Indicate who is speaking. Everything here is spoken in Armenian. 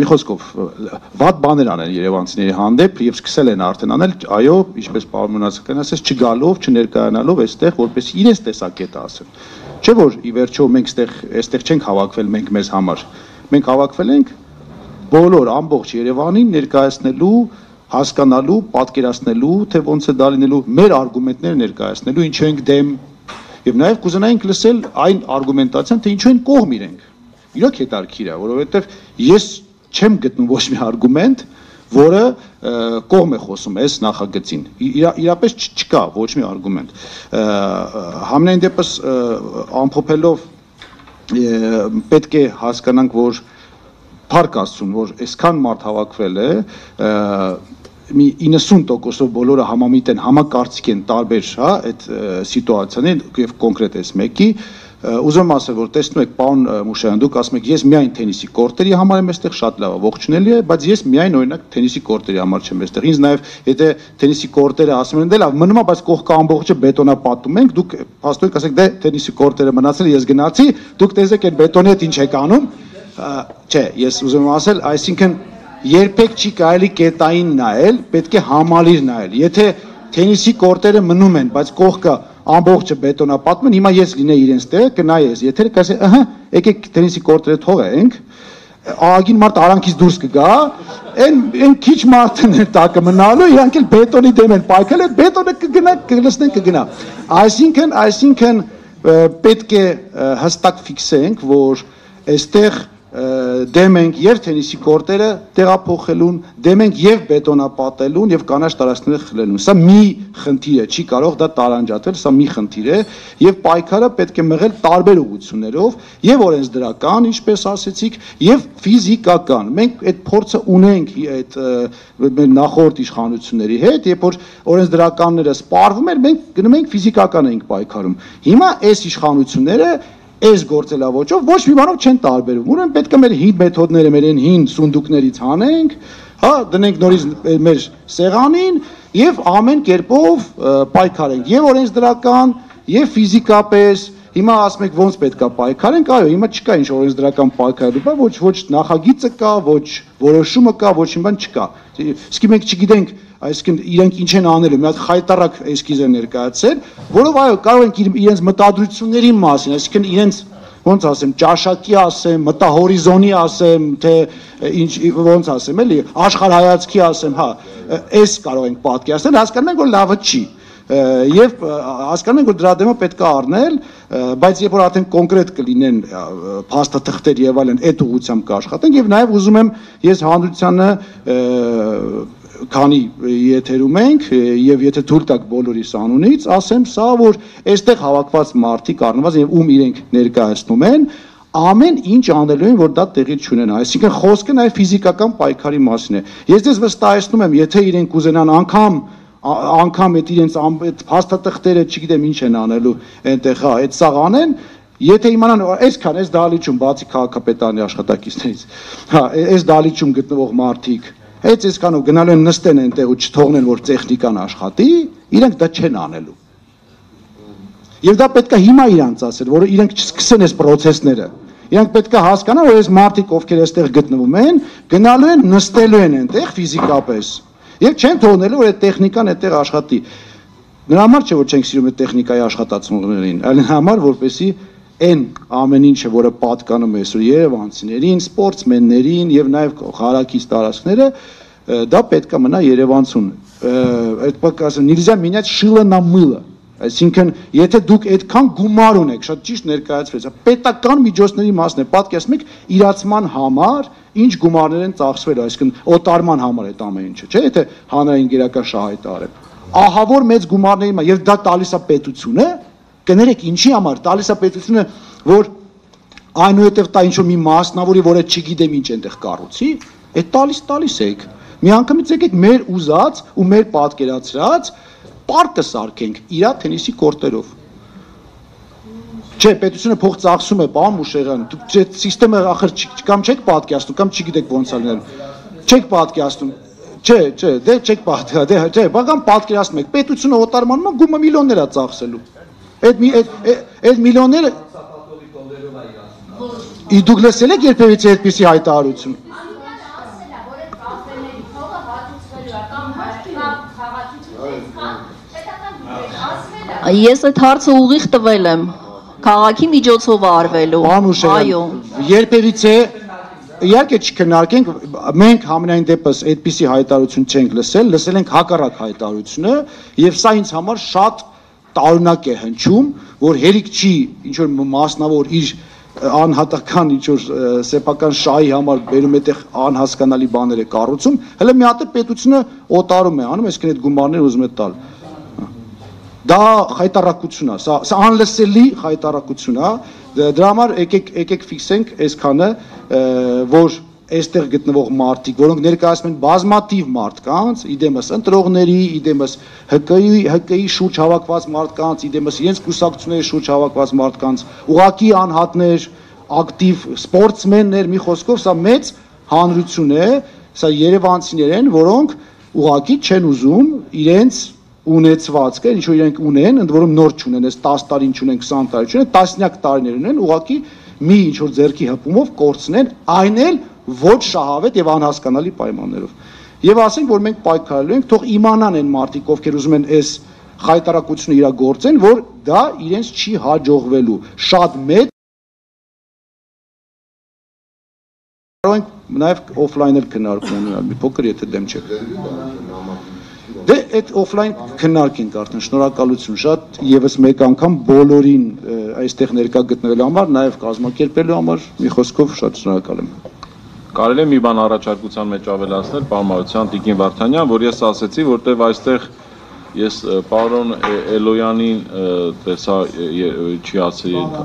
Speaker 1: մի խոսքով վատ բաներ անեն երևանցիների հանդեպ եւ սկսել են արդեն անել, այո, ինչպես պարոն Մնացականն ասեց, չգալով, չներկայանալով այստեղ, որպեսզի իրենց տեսակետը ասեն։ Չէ՞ որ ի վերջո մենք այստեղ չենք հավաքվել մենք մեզ համար։ Մենք հավաքվել ենք բոլոր ամբողջ Երևանին ներկայացնելու, հասկանալու, պատկերացնելու, թե ոնց է դա լինելու, մեր արգումենտները ներկայացնելու, ինչու ենք դեմ եւ նաեւ կուզենայինք լսել այն արգումենտացիան, թե ինչու են կողմ իրենք։ Իրոք հետաքրքիր է, որովհետեւ ես չեմ գտնում ոչ մի արգումենտ, որը կողմ է խոսում այս նախագծին։ Իրապես չկա ոչ մի արգումենտ։ Համենայն դեպս ամփոփելով պետք է հասկանանք, որ Փառք Աստծուն, որ այսքան մարդ հավաքվել է, մի 90%-ով բոլորը համամիտ են, համակարծիք են տարբեր, հա, այդ սիտուացիաներին եւ կոնկրետ այս մեկի, ուզում եմ ասել, որ տեսնում եք, պարոն Մուշարյան, դուք ասում եք, ես միայն թենիսի կորտերի համար եմ այստեղ, շատ լավ է, ողջունելի է, բայց ես միայն օրինակ թենիսի կորտերի համար չեմ այստեղ։ Ինձ նաեւ, եթե թենիսի կորտերը ասում են, դե լավ, մնում է, բայց կողքը ամբողջը բետոնապատում ենք, դուք փաստորեն ասեք, դե թենիսի կորտերը մնացել, ես գնացի, դուք տեսեք այդ բետոնի հետ ինչ եք անում։ Չէ, ես ուզում եմ ասել, այսինքն երբեք չի կարելի կետային նայել, պետք է համալիր նայել։ Եթե թենիսի կորտերը մնում են, բայց կողքը ամբողջը բետոնապատում են, հիմա ես լինեի իրենց տեղը, կնայի ես, եթե կասե, ըհը, եկեք թենիսի կորտերը թողենք, աղագին մարդ արանքից դուրս կգա, այն քիչ մարդն է տակը մնալու, իրանք էլ բետոնի դեմ են պայքել, այդ բետոնը կգնա, կլսնեն կգնա։ Այսինքն պետք է հստակ ֆիքսենք, որ այստեղ դեմ ենք եւ թենիսի կորտերը տեղափոխելուն, դեմ ենք եւ բետոնապատելուն եւ կանաչ տարածքները խլելուն։ Սա մի խնդիր է, չի կարող դա տարանջատվել, սա մի խնդիր է եւ պայքարը պետք է մղել տարբեր ուղղություններով եւ օրենսդրական, ինչպես ասեցիք, եւ ֆիզիկական։ Մենք այդ փորձը ունենք այդ նախորդ իշխանությունների հետ, երբ որ օրենսդրականները սպառվում են, մենք գնում ենք ֆիզիկական ենք պայքարում։ Հիմա այս իշխանությունները այս գործելավոճով ոչ մի բանով չեն տարբերում։ Ուրեմն պետք է մեր հին մեթոդները, մեր հին սունդուկներից հանենք, հա, դնենք նորից մեր սեղանին եւ ամեն կերպով պայքարենք, եւ օրենսդրական, եւ ֆիզիկապես։ Հիմա ասում եք ոնց պետք է պայքարենք, այո, հիմա չկա ինչ օրենսդրական պայքարելու բան, ոչ նախագիծը կա, ոչ որոշումը կա, ոչ մի բան չկա։ Իսկ մենք չգիտենք, այսինքն իրենք ինչ են անելու, մի հատ խայտարակ էսքիզ են ներկայացել, որով այո, կարող ենք իրենց մտադրությունների մասին, այսինքն իրենց ոնց ասեմ, ճաշակի ասեմ, մտահորիզոնի ասեմ, թե ինչ ոնց ասեմ, էլի, աշխարհայացքի ասեմ, հա, այս կարող ենք պատկերացնել, հասկանում ենք, որ լավը չի։ Եվ հասկանում ենք, որ դրա դեմը պետք է առնել, բայց երբ որ արդեն կոնկրետ կլինեն փաստաթղթեր եւ այլն, այդ ուղղությամբ կաշխատենք եւ նաեւ ուզում եմ ես հանրությանը քանի եթերում ենք եւ եթե թույլ տաք բոլորիս անունից, ասեմ սա, որ այստեղ հավաքված մարդիկ առնված եւ ում իրենք ներկայացնում են, ամեն ինչ անելու են, որ դա տեղի չունենա։ Այսինքն խոսքը նաեւ ֆիզիկական պայքարի մասին է։ Ես դες վստահեցնում եմ, եթե իրենք ուզենան անգամ այդ իրենց փաստաթղթերը, չգիտեմ ինչ են անելու այնտեղ, հա, այդ սաղ անեն, եթե իմանան այսքան այս դահլիճում բացի քաղաքապետարանի աշխատակիցներից, հա, այս դահլիճում գտնվող մարդիկ Այդ այսքանով գնալու են նստեն այնտեղ ու չթողնեն, որ տեխնիկան աշխատի, իրենք դա չեն անելու։ Եվ դա պետք է հիմա իրանց ասել, որ իրենք չսկսեն այս process-ները։ Իրանք պետք է հասկանան, որ այս մարդիկ, ովքեր այստեղ գտնվում են, գնալու են, նստելու են այնտեղ ֆիզիկապես։ Եվ չեն թողնելու, որ այդ տեխնիկան այդտեղ աշխատի։ Նրա համար չէ, որ չենք սիրում այդ տեխնիկայի աշխատացողներին, այլ նրա համար, որպեսզի այն ամեն ինչը, որը պատկանում է այսօր երևանցիներին, սպորտսմեններին եւ նաեւ հարակից տարածքները, դա պետք է մնա երևանցուն։ Այդ պակասը нельзя менять шило на мыло։ Այսինքն, եթե դուք այդքան գումար ունեք, շատ ճիշտ ներկայացվեց, պետական միջոցների մասն է, պատկերացնում եք իրացման համար ինչ գումարներ են ծախսվել, այսինքն օտարման համար այդ ամեն ինչը, չէ՞, եթե հանրային գերական շահայտարեմ։ Ահա որ մեծ գումարների համար, եւ դա տալիս է պետությունը, կներեք ինչի համար, տալիս է պետությունը, որ այնուհետև տա ինչ-որ մի մասնավորի, որը չգիտեմ ինչ այնտեղ կառուցի, այդ տալիս եք։ Մի անգամից եկեք մեր ուզած ու մեր պատկերացրած պարկը սարքենք իրա թենիսի կորտերով։ Չէ, պետությունը փող ծախսում է, պարոն Մուշեղյան, դուք այդ համակարգը ախր կամ չեք պատկերացնում, կամ չգիտեք ոնց է լինելու։ Չեք պատկերացնում։ Չէ, դե չեք պատկերացնում, չէ, բական պատկերացնում եք, պետությունը օտարմանում գումա միլիոններ է ծախսելու։ Այդ միլիոնները դուք լսել եք երբևիցե այդպիսի հայտարարություն։
Speaker 2: Ես այդ հարցը ուղիղ տվել եմ քաղաքի միջոցով արվելու։
Speaker 1: Այո, երբևիցե իհարկե չքննարկենք, մենք համենայն դեպս այդպիսի հայտարարություն չենք լսել ենք հակառակ հայտարարությունը եւ սա ինձ համար շատ տարօրինակ է հնչում, որ հերիք չի ինչ որ մասնավոր իր անհատական ինչ որ սեփական շահի համար բերում այդտեղ անհասկանալի բաներ է կառուցում, հələ մի հատ է պետությունը օտարում է անում, այսինքն այդ գումարները ուզում է տալ։ Դա հայտարարություն է, սա անլսելի հայտարարություն է, դրա համար եկեք ֆիքսենք այսքանը, որ այստեղ գտնվող մարդիկ, որոնք ներկայացնում են բազմաթիվ մարդկանց, իդեմս ընտրողների, իդեմս ՀԿ-ի շուրջ հավաքված մարդկանց, իդեմս իրենց կուսակցությունների շուրջ հավաքված մարդկանց, ուղղակի անհատներ, ակտիվ սպորտսմեններ, մի խոսքով սա մեծ հանրություն է, սա երևանցիներ են, որոնք ուղղակի չեն ուզում իրենց ունեցվածքը, ինչ որ իրենք ունեն, ընդ որում նոր չունեն, այս 10 տարի չունեն, 20 տարի չունեն, տասնյակ տարիներ ունեն, ուղղակի մի ինչ որ ձեռքի հպումով կորցնեն, այն էլ ոչ շահավետ եւ անհասկանալի պայմաններով։ Եվ ասենք, որ մենք պայքարելու ենք, թող իմանան այն մարդիկ, ովքեր ուզում են այս խայտարակությունը իրագործեն, որ դա իրենց չի հաջողվելու։ Շատ մեծ կարող ենք նաեւ օֆլայն էլ քննարկում ունենալ, մի փոքր եթե դեմ չեք։ Դե այդ օֆլայն քննարկենք արդեն, շնորհակալություն շատ եւս մեկ անգամ բոլորին այստեղ ներկա գտնվելու համար, նաեւ կազմակերպելու համար, մի խոսքով շատ շնորհակալ եմ։
Speaker 3: Կարելի է մի բան առաջարկության մեջ ավելացնել, պարոն Մարությյան, Տիկին Վարդանյան, որ ես ասեցի, որտեվ այստեղ ես պարոն Էլոյանին տեսա չի ասի